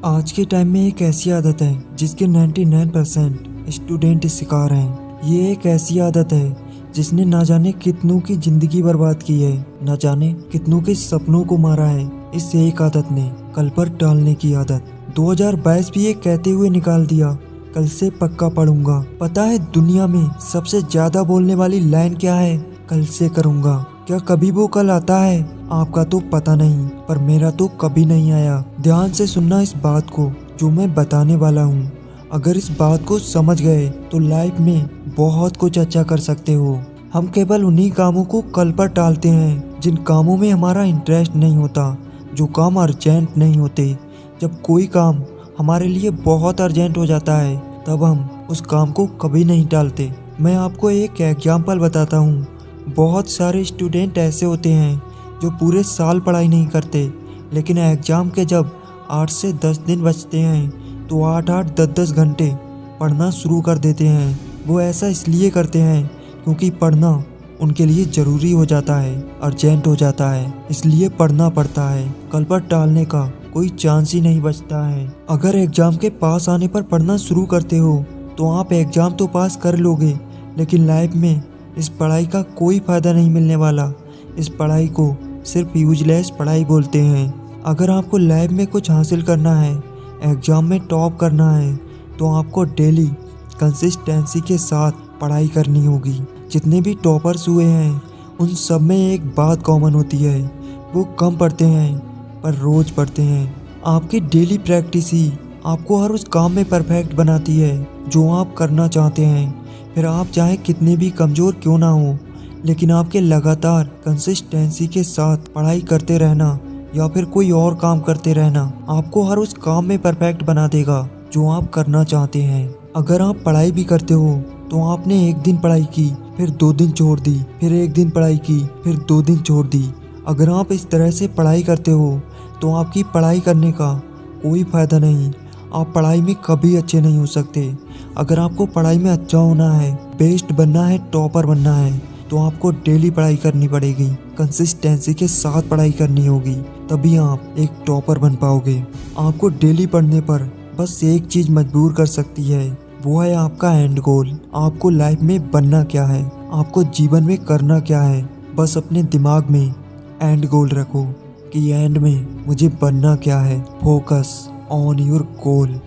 आज के टाइम में एक ऐसी आदत है जिसके 99% स्टूडेंट शिकार हैं। ये एक ऐसी आदत है जिसने ना जाने कितनों की जिंदगी बर्बाद की है, ना जाने कितनों के सपनों को मारा है। इस एक आदत ने कल पर टालने की आदत। 2022 भी ये कहते हुए निकाल दिया, कल से पक्का पढ़ूंगा। पता है दुनिया में सबसे ज्यादा बोलने वाली लाइन क्या है? कल से करूंगा। क्या कभी वो कल आता है? आपका तो पता नहीं, पर मेरा तो कभी नहीं आया। ध्यान से सुनना इस बात को जो मैं बताने वाला हूँ। अगर इस बात को समझ गए तो लाइफ में बहुत कुछ अच्छा कर सकते हो। हम केवल उन्हीं कामों को कल पर टालते हैं जिन कामों में हमारा इंटरेस्ट नहीं होता, जो काम अर्जेंट नहीं होते। जब कोई काम हमारे लिए बहुत अर्जेंट हो जाता है तब हम उस काम को कभी नहीं टालते। मैं आपको एक एग्जाम्पल बताता हूँ। बहुत सारे स्टूडेंट ऐसे होते हैं जो पूरे साल पढ़ाई नहीं करते, लेकिन एग्ज़ाम के जब 8 से 10 दिन बचते हैं तो 8-8 10-10 घंटे पढ़ना शुरू कर देते हैं। वो ऐसा इसलिए करते हैं क्योंकि पढ़ना उनके लिए ज़रूरी हो जाता है, अर्जेंट हो जाता है, इसलिए पढ़ना पड़ता है। कल पर टालने का कोई चांस ही नहीं बचता है। अगर एग्ज़ाम के पास आने पर पढ़ना शुरू करते हो तो आप एग्ज़ाम तो पास कर लोगे, लेकिन लाइफ में इस पढ़ाई का कोई फ़ायदा नहीं मिलने वाला। इस पढ़ाई को सिर्फ यूजलेस पढ़ाई बोलते हैं। अगर आपको लाइफ में कुछ हासिल करना है, एग्ज़ाम में टॉप करना है, तो आपको डेली कंसिस्टेंसी के साथ पढ़ाई करनी होगी। जितने भी टॉपर्स हुए हैं उन सब में एक बात कॉमन होती है, वो कम पढ़ते हैं पर रोज़ पढ़ते हैं। आपकी डेली प्रैक्टिस ही आपको हर उस काम में परफेक्ट बनाती है जो आप करना चाहते हैं। फिर आप चाहे कितने भी कमज़ोर क्यों ना हो, लेकिन आपके लगातार कंसिस्टेंसी के साथ पढ़ाई करते रहना या फिर कोई और काम करते रहना आपको हर उस काम में परफेक्ट बना देगा जो आप करना चाहते हैं। अगर आप पढ़ाई भी करते हो तो आपने एक दिन पढ़ाई की, फिर 2 दिन छोड़ दी, फिर एक दिन पढ़ाई की, फिर 2 दिन छोड़ दी। अगर आप इस तरह से पढ़ाई करते हो तो आपकी पढ़ाई करने का कोई फ़ायदा नहीं। आप पढ़ाई में कभी अच्छे नहीं हो सकते। अगर आपको पढ़ाई में अच्छा होना है, बेस्ट बनना है, टॉपर बनना है, तो आपको डेली पढ़ाई करनी पड़ेगी, कंसिस्टेंसी के साथ पढ़ाई करनी होगी, तभी आप एक टॉपर बन पाओगे। आपको डेली पढ़ने पर बस एक चीज़ मजबूर कर सकती है, वो है आपका एंड गोल। आपको लाइफ में बनना क्या है, आपको जीवन में करना क्या है। बस अपने दिमाग में एंड गोल रखो कि एंड में मुझे बनना क्या है। Focus on your goal.